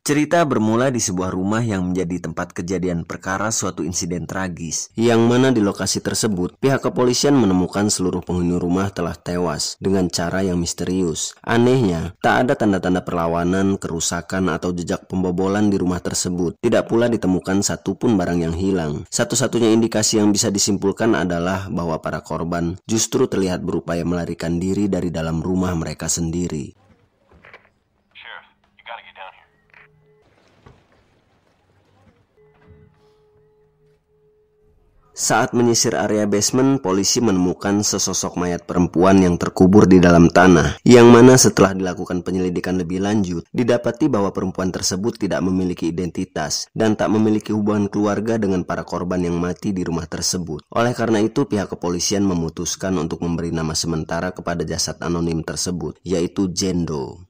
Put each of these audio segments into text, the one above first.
Cerita bermula di sebuah rumah yang menjadi tempat kejadian perkara suatu insiden tragis, yang mana di lokasi tersebut pihak kepolisian menemukan seluruh penghuni rumah telah tewas dengan cara yang misterius. Anehnya, tak ada tanda-tanda perlawanan, kerusakan atau jejak pembobolan di rumah tersebut. Tidak pula ditemukan satupun barang yang hilang. Satu-satunya indikasi yang bisa disimpulkan adalah bahwa para korban justru terlihat berupaya melarikan diri dari dalam rumah mereka sendiri. Saat menyisir area basement, polisi menemukan sesosok mayat perempuan yang terkubur di dalam tanah, yang mana setelah dilakukan penyelidikan lebih lanjut, didapati bahwa perempuan tersebut tidak memiliki identitas dan tak memiliki hubungan keluarga dengan para korban yang mati di rumah tersebut. Oleh karena itu, pihak kepolisian memutuskan untuk memberi nama sementara kepada jasad anonim tersebut, yaitu Jendo.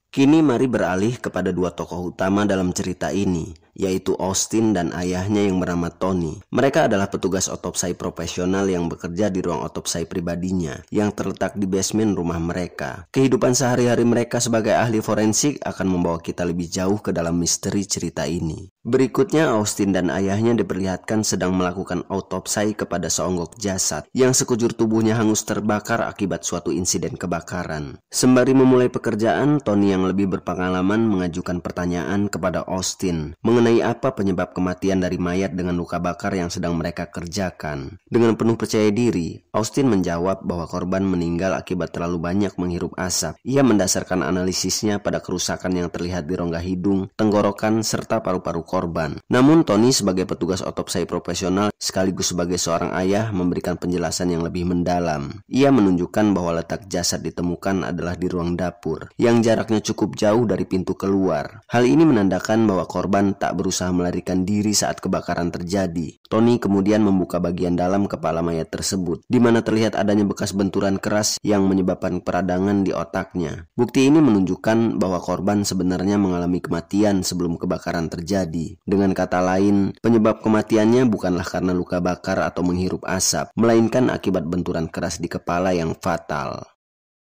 Kini mari beralih kepada dua tokoh utama dalam cerita ini, yaitu Austin dan ayahnya yang bernama Tony. Mereka adalah petugas otopsi profesional yang bekerja di ruang otopsi pribadinya yang terletak di basement rumah mereka. Kehidupan sehari-hari mereka sebagai ahli forensik akan membawa kita lebih jauh ke dalam misteri cerita ini. Berikutnya, Austin dan ayahnya diperlihatkan sedang melakukan autopsi kepada seonggok jasad yang sekujur tubuhnya hangus terbakar akibat suatu insiden kebakaran. Sembari memulai pekerjaan, Tony yang lebih berpengalaman mengajukan pertanyaan kepada Austin mengenai apa penyebab kematian dari mayat dengan luka bakar yang sedang mereka kerjakan. Dengan penuh percaya diri, Austin menjawab bahwa korban meninggal akibat terlalu banyak menghirup asap. Ia mendasarkan analisisnya pada kerusakan yang terlihat di rongga hidung, tenggorokan, serta paru-paru korban. Namun Tony sebagai petugas otopsi profesional sekaligus sebagai seorang ayah memberikan penjelasan yang lebih mendalam. Ia menunjukkan bahwa letak jasad ditemukan adalah di ruang dapur yang jaraknya cukup jauh dari pintu keluar. Hal ini menandakan bahwa korban tak berusaha melarikan diri saat kebakaran terjadi. Tony kemudian membuka bagian dalam kepala mayat tersebut, di mana terlihat adanya bekas benturan keras yang menyebabkan peradangan di otaknya. Bukti ini menunjukkan bahwa korban sebenarnya mengalami kematian sebelum kebakaran terjadi. Dengan kata lain, penyebab kematiannya bukanlah karena luka bakar atau menghirup asap, melainkan akibat benturan keras di kepala yang fatal.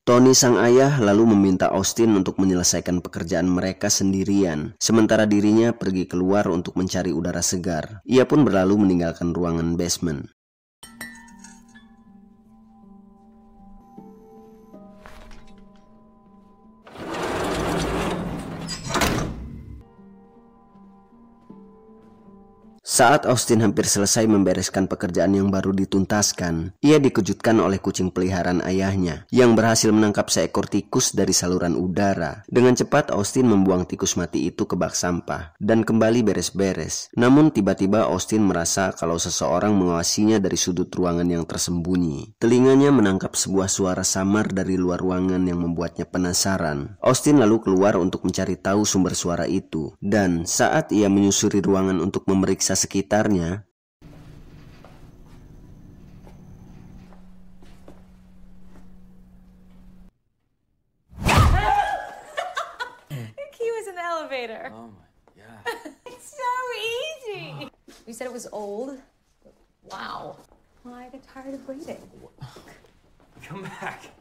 Tony sang ayah lalu meminta Austin untuk menyelesaikan pekerjaan mereka sendirian, sementara dirinya pergi keluar untuk mencari udara segar. Ia pun berlalu meninggalkan ruangan basement. Saat Austin hampir selesai membereskan pekerjaan yang baru dituntaskan, ia dikejutkan oleh kucing peliharaan ayahnya yang berhasil menangkap seekor tikus dari saluran udara. Dengan cepat, Austin membuang tikus mati itu ke bak sampah dan kembali beres-beres. Namun tiba-tiba Austin merasa kalau seseorang mengawasinya dari sudut ruangan yang tersembunyi. Telinganya menangkap sebuah suara samar dari luar ruangan yang membuatnya penasaran. Austin lalu keluar untuk mencari tahu sumber suara itu, dan saat ia menyusuri ruangan untuk memeriksa sekitarnya, He was in the elevator. Oh my god. It's so easy. You said it was old? Wow. Well, I get tired of waiting. Come back.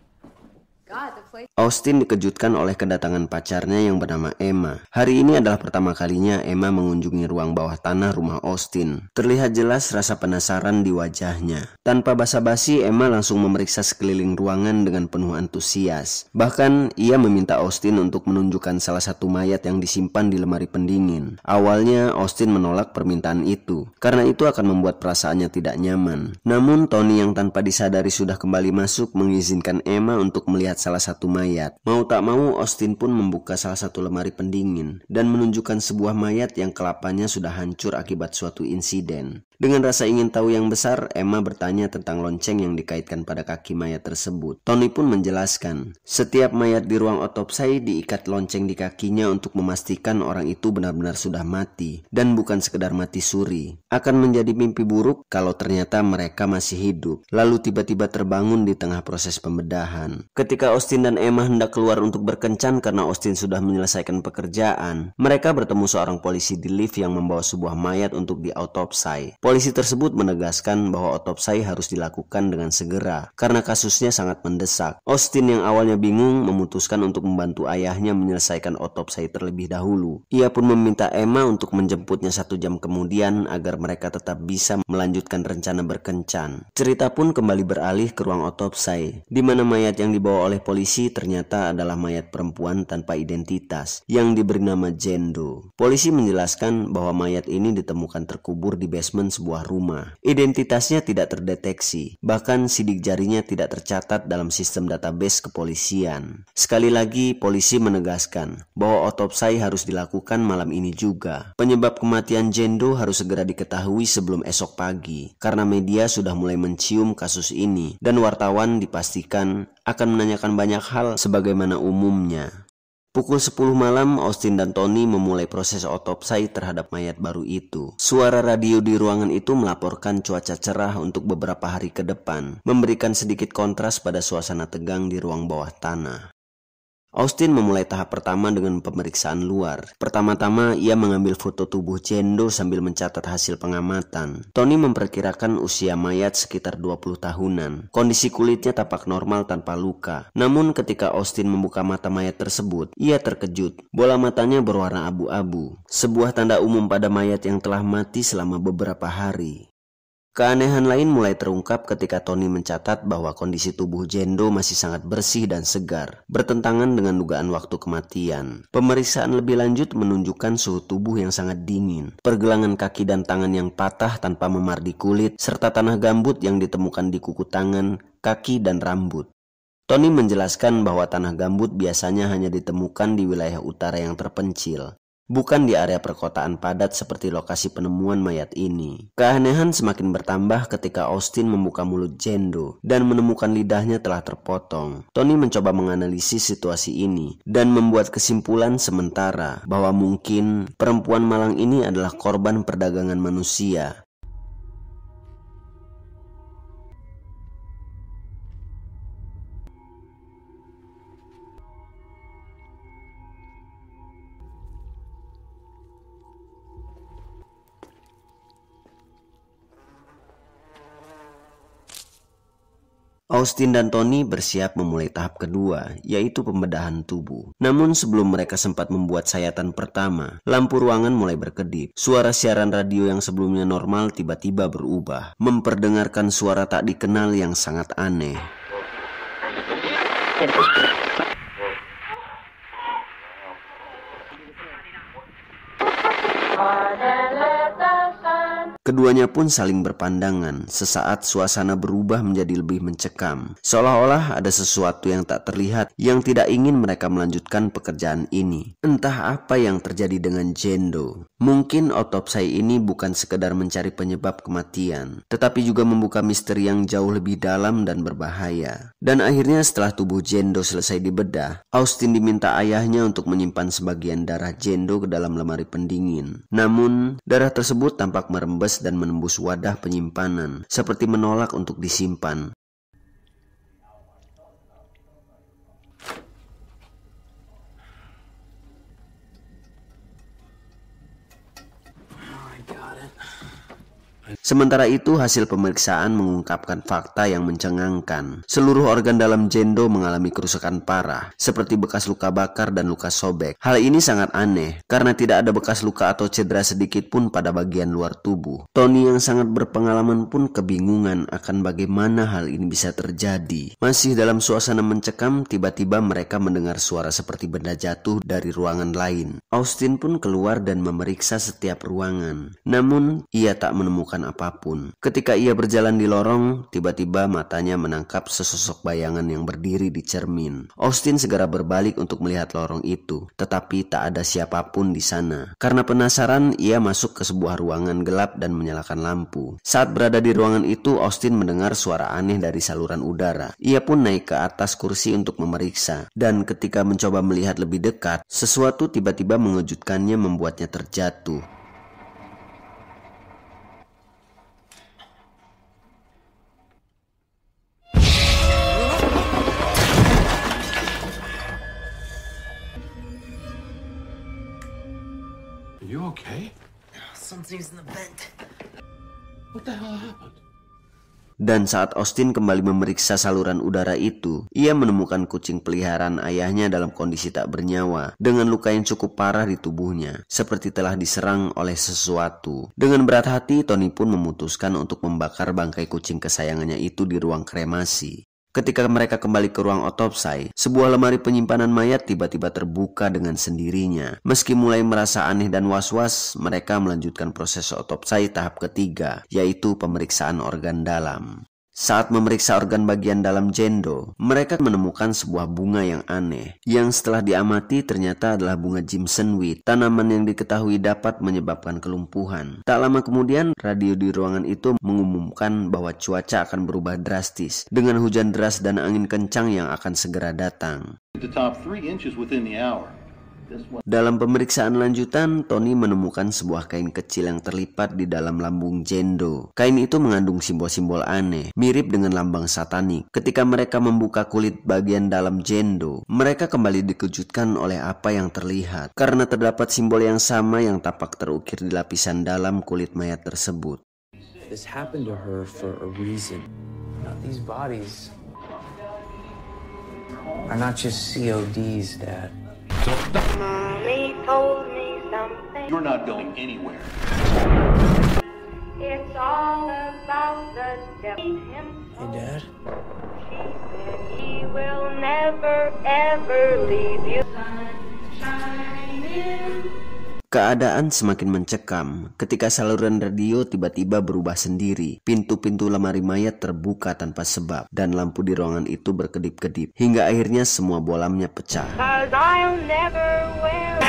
God, the place... Austin dikejutkan oleh kedatangan pacarnya yang bernama Emma. Hari ini adalah pertama kalinya Emma mengunjungi ruang bawah tanah rumah Austin. Terlihat jelas rasa penasaran di wajahnya. Tanpa basa-basi, Emma langsung memeriksa sekeliling ruangan dengan penuh antusias. Bahkan, ia meminta Austin untuk menunjukkan salah satu mayat yang disimpan di lemari pendingin. Awalnya, Austin menolak permintaan itu, karena itu akan membuat perasaannya tidak nyaman. Namun, Tony yang tanpa disadari sudah kembali masuk mengizinkan Emma untuk melihat salah satu mayat. Mau tak mau, Austin pun membuka salah satu lemari pendingin dan menunjukkan sebuah mayat yang kelapanya sudah hancur akibat suatu insiden. Dengan rasa ingin tahu yang besar, Emma bertanya tentang lonceng yang dikaitkan pada kaki mayat tersebut. Tony pun menjelaskan, setiap mayat di ruang otopsi diikat lonceng di kakinya untuk memastikan orang itu benar-benar sudah mati dan bukan sekedar mati suri. Akan menjadi mimpi buruk kalau ternyata mereka masih hidup, lalu tiba-tiba terbangun di tengah proses pembedahan. Ketika Austin dan Emma hendak keluar untuk berkencan karena Austin sudah menyelesaikan pekerjaan, mereka bertemu seorang polisi di lift yang membawa sebuah mayat untuk diautopsi. Polisi tersebut menegaskan bahwa otopsi harus dilakukan dengan segera karena kasusnya sangat mendesak. Austin yang awalnya bingung memutuskan untuk membantu ayahnya menyelesaikan otopsi terlebih dahulu. Ia pun meminta Emma untuk menjemputnya 1 jam kemudian agar mereka tetap bisa melanjutkan rencana berkencan. Cerita pun kembali beralih ke ruang otopsi, di mana mayat yang dibawa oleh polisi ternyata adalah mayat perempuan tanpa identitas yang diberi nama Jane Doe. Polisi menjelaskan bahwa mayat ini ditemukan terkubur di basement sebuah rumah. Identitasnya tidak terdeteksi, bahkan sidik jarinya tidak tercatat dalam sistem database kepolisian. Sekali lagi, polisi menegaskan bahwa otopsi harus dilakukan malam ini juga. Penyebab kematian Jane Doe harus segera diketahui sebelum esok pagi, karena media sudah mulai mencium kasus ini dan wartawan dipastikan akan menanyakan banyak hal sebagaimana umumnya. Pukul 10 malam, Austin dan Tony memulai proses otopsi terhadap mayat baru itu. Suara radio di ruangan itu melaporkan cuaca cerah untuk beberapa hari ke depan, memberikan sedikit kontras pada suasana tegang di ruang bawah tanah. Austin memulai tahap pertama dengan pemeriksaan luar. Pertama-tama, ia mengambil foto tubuh Jane Doe sambil mencatat hasil pengamatan. Tony memperkirakan usia mayat sekitar 20 tahunan. Kondisi kulitnya tampak normal tanpa luka. Namun ketika Austin membuka mata mayat tersebut, ia terkejut. Bola matanya berwarna abu-abu. Sebuah tanda umum pada mayat yang telah mati selama beberapa hari. Keanehan lain mulai terungkap ketika Tony mencatat bahwa kondisi tubuh Jane Doe masih sangat bersih dan segar, bertentangan dengan dugaan waktu kematian. Pemeriksaan lebih lanjut menunjukkan suhu tubuh yang sangat dingin, pergelangan kaki dan tangan yang patah tanpa memar di kulit, serta tanah gambut yang ditemukan di kuku tangan, kaki, dan rambut. Tony menjelaskan bahwa tanah gambut biasanya hanya ditemukan di wilayah utara yang terpencil, bukan di area perkotaan padat seperti lokasi penemuan mayat ini. Keanehan semakin bertambah ketika Austin membuka mulut Jane Doe dan menemukan lidahnya telah terpotong. Tony mencoba menganalisis situasi ini dan membuat kesimpulan sementara bahwa mungkin perempuan malang ini adalah korban perdagangan manusia. Austin dan Tony bersiap memulai tahap kedua, yaitu pembedahan tubuh. Namun sebelum mereka sempat membuat sayatan pertama, lampu ruangan mulai berkedip. Suara siaran radio yang sebelumnya normal tiba-tiba berubah, memperdengarkan suara tak dikenal yang sangat aneh. Keduanya pun saling berpandangan. Sesaat suasana berubah menjadi lebih mencekam. Seolah-olah ada sesuatu yang tak terlihat yang tidak ingin mereka melanjutkan pekerjaan ini. Entah apa yang terjadi dengan Jane Doe. Mungkin otopsi ini bukan sekedar mencari penyebab kematian, tetapi juga membuka misteri yang jauh lebih dalam dan berbahaya. Dan akhirnya setelah tubuh Jane Doe selesai dibedah, Austin diminta ayahnya untuk menyimpan sebagian darah Jane Doe ke dalam lemari pendingin. Namun, darah tersebut tampak merembes dan menembus wadah penyimpanan, seperti menolak untuk disimpan. Sementara itu, hasil pemeriksaan mengungkapkan fakta yang mencengangkan. Seluruh organ dalam Jane Doe mengalami kerusakan parah, seperti bekas luka bakar dan luka sobek. Hal ini sangat aneh, karena tidak ada bekas luka atau cedera sedikit pun pada bagian luar tubuh. Tony yang sangat berpengalaman pun kebingungan akan bagaimana hal ini bisa terjadi. Masih dalam suasana mencekam, tiba-tiba mereka mendengar suara seperti benda jatuh dari ruangan lain. Austin pun keluar dan memeriksa setiap ruangan. Namun, ia tak menemukan apapun. Ketika ia berjalan di lorong, tiba-tiba matanya menangkap sesosok bayangan yang berdiri di cermin. Austin segera berbalik untuk melihat lorong itu, tetapi tak ada siapapun di sana. Karena penasaran, ia masuk ke sebuah ruangan gelap dan menyalakan lampu. Saat berada di ruangan itu, Austin mendengar suara aneh dari saluran udara. Ia pun naik ke atas kursi untuk memeriksa, dan ketika mencoba melihat lebih dekat, sesuatu tiba-tiba mengejutkannya membuatnya terjatuh. Are you okay? Something's in the vent. Dan saat Austin kembali memeriksa saluran udara itu, ia menemukan kucing peliharaan ayahnya dalam kondisi tak bernyawa, dengan luka yang cukup parah di tubuhnya, seperti telah diserang oleh sesuatu. Dengan berat hati, Tony pun memutuskan untuk membakar bangkai kucing kesayangannya itu di ruang kremasi. Ketika mereka kembali ke ruang otopsi, sebuah lemari penyimpanan mayat tiba-tiba terbuka dengan sendirinya. Meski mulai merasa aneh dan was-was, mereka melanjutkan proses otopsi tahap ketiga, yaitu pemeriksaan organ dalam. Saat memeriksa organ bagian dalam Jendo, mereka menemukan sebuah bunga yang aneh, yang setelah diamati ternyata adalah bunga Jimsonweed, tanaman yang diketahui dapat menyebabkan kelumpuhan. Tak lama kemudian, radio di ruangan itu mengumumkan bahwa cuaca akan berubah drastis, dengan hujan deras dan angin kencang yang akan segera datang. Dalam pemeriksaan lanjutan, Tony menemukan sebuah kain kecil yang terlipat di dalam lambung Jendo. Kain itu mengandung simbol-simbol aneh, mirip dengan lambang satanik. Ketika mereka membuka kulit bagian dalam Jendo, mereka kembali dikejutkan oleh apa yang terlihat, karena terdapat simbol yang sama yang tampak terukir di lapisan dalam kulit mayat tersebut. This happened to her for a reason. These bodies are not just CODs, Dad. Mommy told me something. You're not going anywhere. It's all about the devil himself. Hey, Dad. She said he will never ever leave you. Sunshine in. Keadaan semakin mencekam ketika saluran radio tiba-tiba berubah sendiri. Pintu-pintu lemari mayat terbuka tanpa sebab dan lampu di ruangan itu berkedip-kedip hingga akhirnya semua bolamnya pecah. 'Cause I'll never wear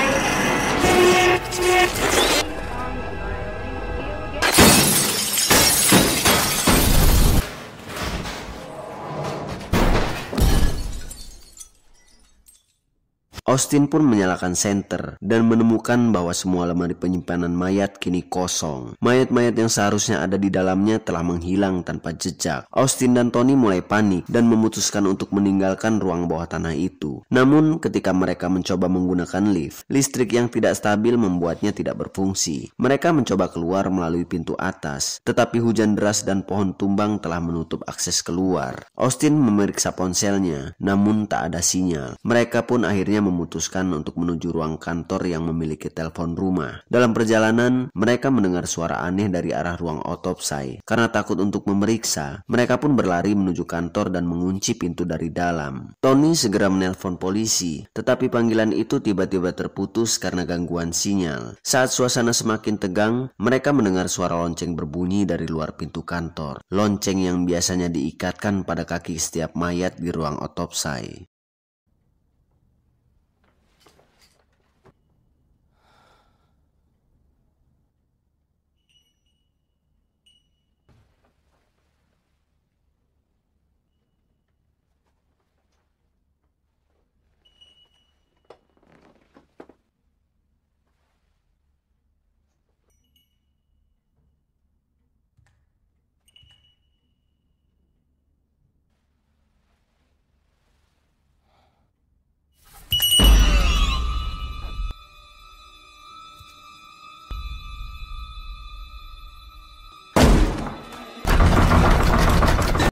Austin pun menyalakan senter dan menemukan bahwa semua lemari penyimpanan mayat kini kosong. Mayat-mayat yang seharusnya ada di dalamnya telah menghilang tanpa jejak. Austin dan Tony mulai panik dan memutuskan untuk meninggalkan ruang bawah tanah itu. Namun ketika mereka mencoba menggunakan lift, listrik yang tidak stabil membuatnya tidak berfungsi. Mereka mencoba keluar melalui pintu atas, tetapi hujan deras dan pohon tumbang telah menutup akses keluar. Austin memeriksa ponselnya, namun tak ada sinyal. Mereka pun akhirnya memutuskan untuk menuju ruang kantor yang memiliki telepon rumah. Dalam perjalanan, mereka mendengar suara aneh dari arah ruang otopsi. Karena takut untuk memeriksa, mereka pun berlari menuju kantor dan mengunci pintu dari dalam. Tony segera menelpon polisi, tetapi panggilan itu tiba-tiba terputus karena gangguan sinyal. Saat suasana semakin tegang, mereka mendengar suara lonceng berbunyi dari luar pintu kantor. Lonceng yang biasanya diikatkan pada kaki setiap mayat di ruang otopsi.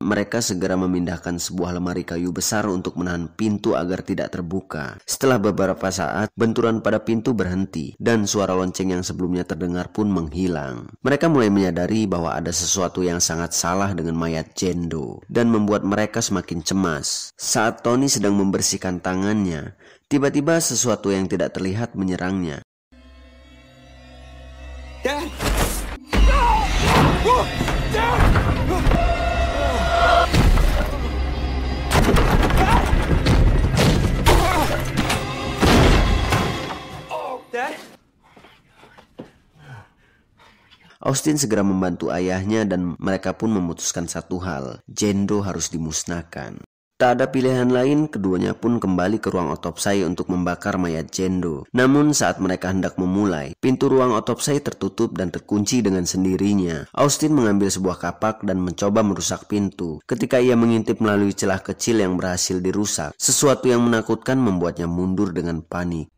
Mereka segera memindahkan sebuah lemari kayu besar untuk menahan pintu agar tidak terbuka. Setelah beberapa saat, benturan pada pintu berhenti dan suara lonceng yang sebelumnya terdengar pun menghilang. Mereka mulai menyadari bahwa ada sesuatu yang sangat salah dengan mayat Jendo dan membuat mereka semakin cemas. Saat Tony sedang membersihkan tangannya, tiba-tiba sesuatu yang tidak terlihat menyerangnya. Dad! No! Oh, Dad! Austin segera membantu ayahnya dan mereka pun memutuskan satu hal, Jendo harus dimusnahkan. Tak ada pilihan lain, keduanya pun kembali ke ruang otopsi untuk membakar mayat Jendo. Namun saat mereka hendak memulai, pintu ruang otopsi tertutup dan terkunci dengan sendirinya. Austin mengambil sebuah kapak dan mencoba merusak pintu. Ketika ia mengintip melalui celah kecil yang berhasil dirusak, sesuatu yang menakutkan membuatnya mundur dengan panik.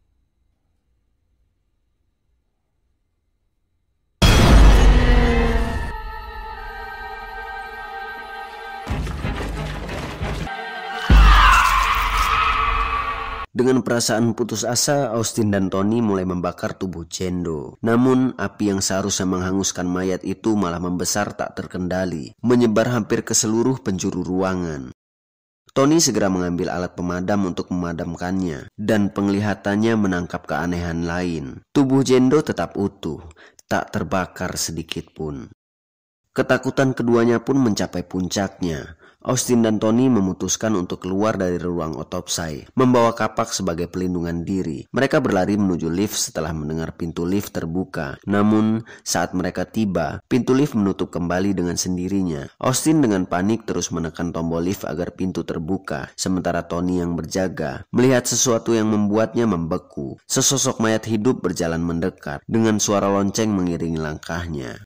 Dengan perasaan putus asa, Austin dan Tony mulai membakar tubuh Jendo. Namun, api yang seharusnya menghanguskan mayat itu malah membesar tak terkendali, menyebar hampir ke seluruh penjuru ruangan. Tony segera mengambil alat pemadam untuk memadamkannya, dan penglihatannya menangkap keanehan lain. Tubuh Jendo tetap utuh, tak terbakar sedikit pun. Ketakutan keduanya pun mencapai puncaknya. Austin dan Tony memutuskan untuk keluar dari ruang otopsi, membawa kapak sebagai pelindungan diri. Mereka berlari menuju lift setelah mendengar pintu lift terbuka. Namun, saat mereka tiba, pintu lift menutup kembali dengan sendirinya. Austin dengan panik terus menekan tombol lift agar pintu terbuka, sementara Tony yang berjaga melihat sesuatu yang membuatnya membeku. Sesosok mayat hidup berjalan mendekat, dengan suara lonceng mengiringi langkahnya.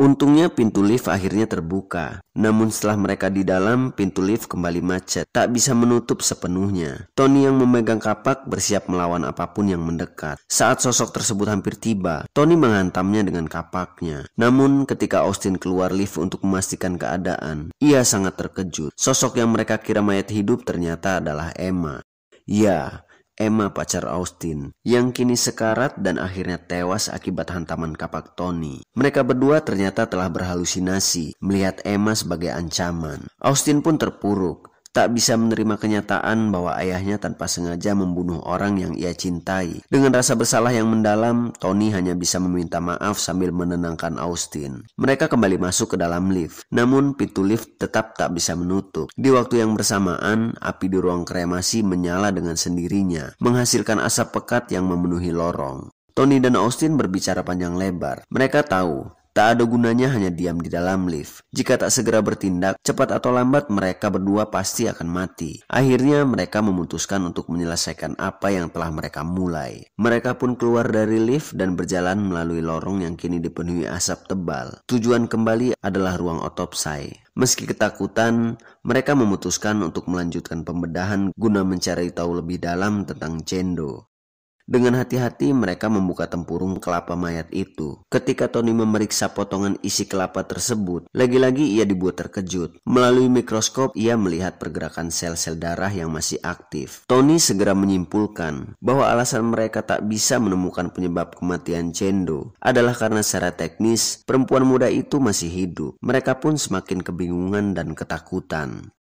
Untungnya pintu lift akhirnya terbuka. Namun setelah mereka di dalam, pintu lift kembali macet, tak bisa menutup sepenuhnya. Tony yang memegang kapak bersiap melawan apapun yang mendekat. Saat sosok tersebut hampir tiba, Tony menghantamnya dengan kapaknya. Namun ketika Austin keluar lift untuk memastikan keadaan, ia sangat terkejut. Sosok yang mereka kira mayat hidup ternyata adalah Emma. Ya, Emma pacar Austin, yang kini sekarat dan akhirnya tewas akibat hantaman kapak Tony. Mereka berdua ternyata telah berhalusinasi melihat Emma sebagai ancaman. Austin pun terpuruk, tak bisa menerima kenyataan bahwa ayahnya tanpa sengaja membunuh orang yang ia cintai. Dengan rasa bersalah yang mendalam, Tony hanya bisa meminta maaf sambil menenangkan Austin. Mereka kembali masuk ke dalam lift, namun pintu lift tetap tak bisa menutup. Di waktu yang bersamaan, api di ruang kremasi menyala dengan sendirinya, menghasilkan asap pekat yang memenuhi lorong. Tony dan Austin berbicara panjang lebar. Mereka tahu tak ada gunanya hanya diam di dalam lift. Jika tak segera bertindak, cepat atau lambat mereka berdua pasti akan mati. Akhirnya mereka memutuskan untuk menyelesaikan apa yang telah mereka mulai. Mereka pun keluar dari lift dan berjalan melalui lorong yang kini dipenuhi asap tebal. Tujuan kembali adalah ruang otopsi. Meski ketakutan, mereka memutuskan untuk melanjutkan pembedahan guna mencari tahu lebih dalam tentang Jendo. Dengan hati-hati mereka membuka tempurung kelapa mayat itu. Ketika Tony memeriksa potongan isi kelapa tersebut, lagi-lagi ia dibuat terkejut. Melalui mikroskop, ia melihat pergerakan sel-sel darah yang masih aktif. Tony segera menyimpulkan bahwa alasan mereka tak bisa menemukan penyebab kematian Jendo adalah karena secara teknis, perempuan muda itu masih hidup. Mereka pun semakin kebingungan dan ketakutan.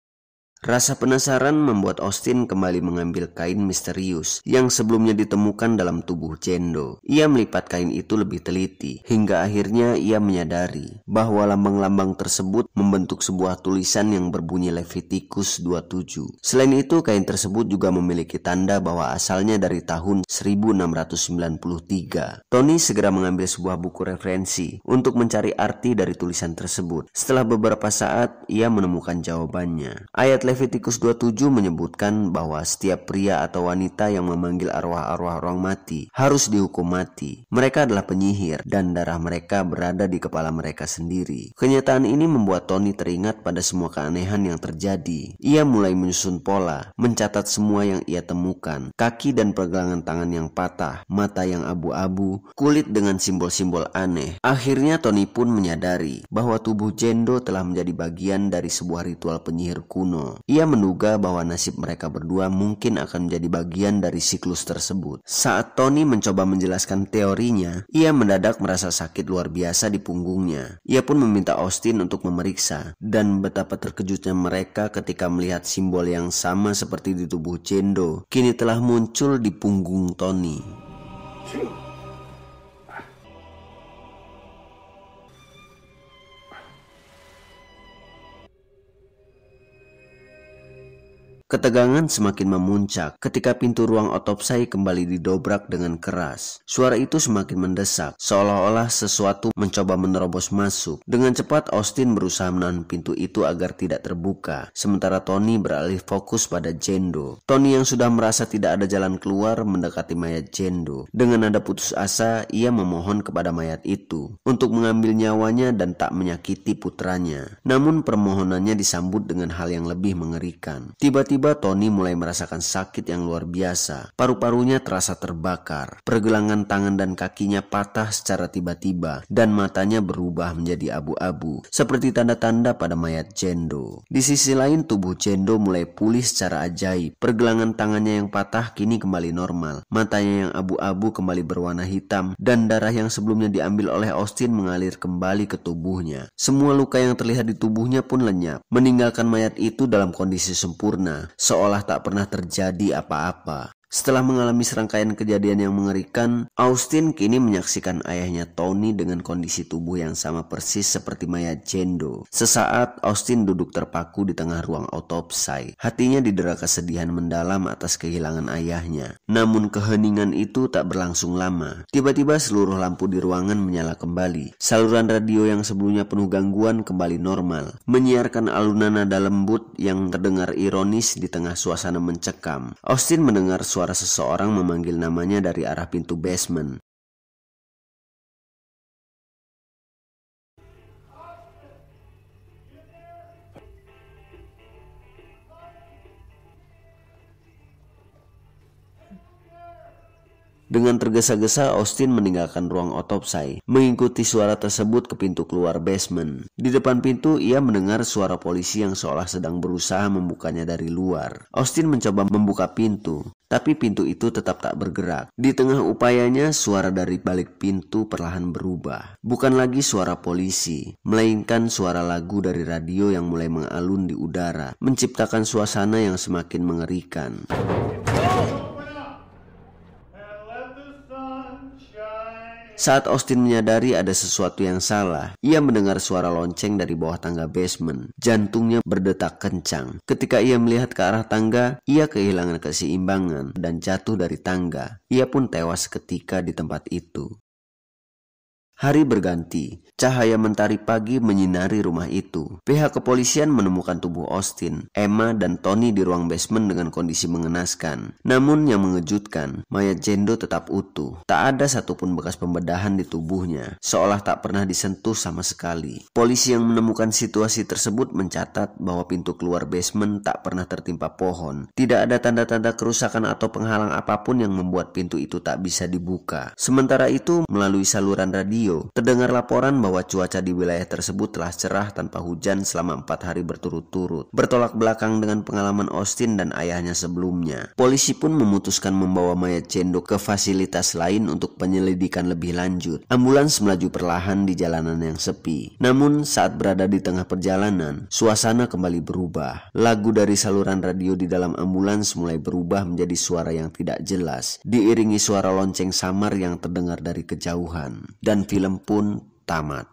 Rasa penasaran membuat Austin kembali mengambil kain misterius yang sebelumnya ditemukan dalam tubuh Jendo. Ia melipat kain itu lebih teliti, hingga akhirnya ia menyadari bahwa lambang-lambang tersebut membentuk sebuah tulisan yang berbunyi Leviticus 27. Selain itu, kain tersebut juga memiliki tanda bahwa asalnya dari tahun 1693. Tony segera mengambil sebuah buku referensi untuk mencari arti dari tulisan tersebut. Setelah beberapa saat, ia menemukan jawabannya. Ayat Leviticus 27 menyebutkan bahwa setiap pria atau wanita yang memanggil arwah-arwah orang mati harus dihukum mati. Mereka adalah penyihir dan darah mereka berada di kepala mereka sendiri. Kenyataan ini membuat Tony teringat pada semua keanehan yang terjadi. Ia mulai menyusun pola, mencatat semua yang ia temukan. Kaki dan pergelangan tangan yang patah, mata yang abu-abu, kulit dengan simbol-simbol aneh. Akhirnya Tony pun menyadari bahwa tubuh Jendo telah menjadi bagian dari sebuah ritual penyihir kuno. Ia menduga bahwa nasib mereka berdua mungkin akan menjadi bagian dari siklus tersebut. Saat Tony mencoba menjelaskan teorinya, ia mendadak merasa sakit luar biasa di punggungnya. Ia pun meminta Austin untuk memeriksa, dan betapa terkejutnya mereka ketika melihat simbol yang sama seperti di tubuh Jendo kini telah muncul di punggung Tony. Ketegangan semakin memuncak ketika pintu ruang otopsi kembali didobrak dengan keras. Suara itu semakin mendesak, seolah-olah sesuatu mencoba menerobos masuk. Dengan cepat Austin berusaha menahan pintu itu agar tidak terbuka, sementara Tony beralih fokus pada Jendo. Tony yang sudah merasa tidak ada jalan keluar mendekati mayat Jendo. Dengan nada putus asa, ia memohon kepada mayat itu untuk mengambil nyawanya dan tak menyakiti putranya. Namun permohonannya disambut dengan hal yang lebih mengerikan. Tiba-tiba Tiba-tiba Tony mulai merasakan sakit yang luar biasa. Paru-parunya terasa terbakar. Pergelangan tangan dan kakinya patah secara tiba-tiba dan matanya berubah menjadi abu-abu seperti tanda-tanda pada mayat Jendo. Di sisi lain tubuh Jendo mulai pulih secara ajaib. Pergelangan tangannya yang patah kini kembali normal. Matanya yang abu-abu kembali berwarna hitam dan darah yang sebelumnya diambil oleh Austin mengalir kembali ke tubuhnya. Semua luka yang terlihat di tubuhnya pun lenyap, meninggalkan mayat itu dalam kondisi sempurna, seolah tak pernah terjadi apa-apa. Setelah mengalami serangkaian kejadian yang mengerikan, Austin kini menyaksikan ayahnya Tony dengan kondisi tubuh yang sama persis seperti mayat Jendo. Sesaat Austin duduk terpaku di tengah ruang autopsi. Hatinya didera kesedihan mendalam atas kehilangan ayahnya. Namun keheningan itu tak berlangsung lama. Tiba-tiba seluruh lampu di ruangan menyala kembali. Saluran radio yang sebelumnya penuh gangguan kembali normal, menyiarkan alunan nada lembut yang terdengar ironis di tengah suasana mencekam. Austin mendengar suara seseorang memanggil namanya dari arah pintu basement. Dengan tergesa-gesa Austin meninggalkan ruang otopsi, mengikuti suara tersebut ke pintu keluar basement. Di depan pintu ia mendengar suara polisi yang seolah sedang berusaha membukanya dari luar. Austin mencoba membuka pintu, tapi pintu itu tetap tak bergerak. Di tengah upayanya, suara dari balik pintu perlahan berubah. Bukan lagi suara polisi, melainkan suara lagu dari radio yang mulai mengalun di udara, menciptakan suasana yang semakin mengerikan. Saat Austin menyadari ada sesuatu yang salah, ia mendengar suara lonceng dari bawah tangga basement. Jantungnya berdetak kencang. Ketika ia melihat ke arah tangga, ia kehilangan keseimbangan dan jatuh dari tangga. Ia pun tewas seketika di tempat itu. Hari berganti, cahaya mentari pagi menyinari rumah itu. Pihak kepolisian menemukan tubuh Austin, Emma, dan Tony di ruang basement dengan kondisi mengenaskan. Namun yang mengejutkan, mayat Jendo tetap utuh. Tak ada satupun bekas pembedahan di tubuhnya, seolah tak pernah disentuh sama sekali. Polisi yang menemukan situasi tersebut mencatat bahwa pintu keluar basement tak pernah tertimpa pohon. Tidak ada tanda-tanda kerusakan atau penghalang apapun yang membuat pintu itu tak bisa dibuka. Sementara itu, melalui saluran radio, terdengar laporan bahwa cuaca di wilayah tersebut telah cerah tanpa hujan selama 4 hari berturut-turut, bertolak belakang dengan pengalaman Austin dan ayahnya sebelumnya. Polisi pun memutuskan membawa mayat Jendo ke fasilitas lain untuk penyelidikan lebih lanjut. Ambulans melaju perlahan di jalanan yang sepi. Namun saat berada di tengah perjalanan, suasana kembali berubah. Lagu dari saluran radio di dalam ambulans mulai berubah menjadi suara yang tidak jelas, diiringi suara lonceng samar yang terdengar dari kejauhan. Dan film pun tamat.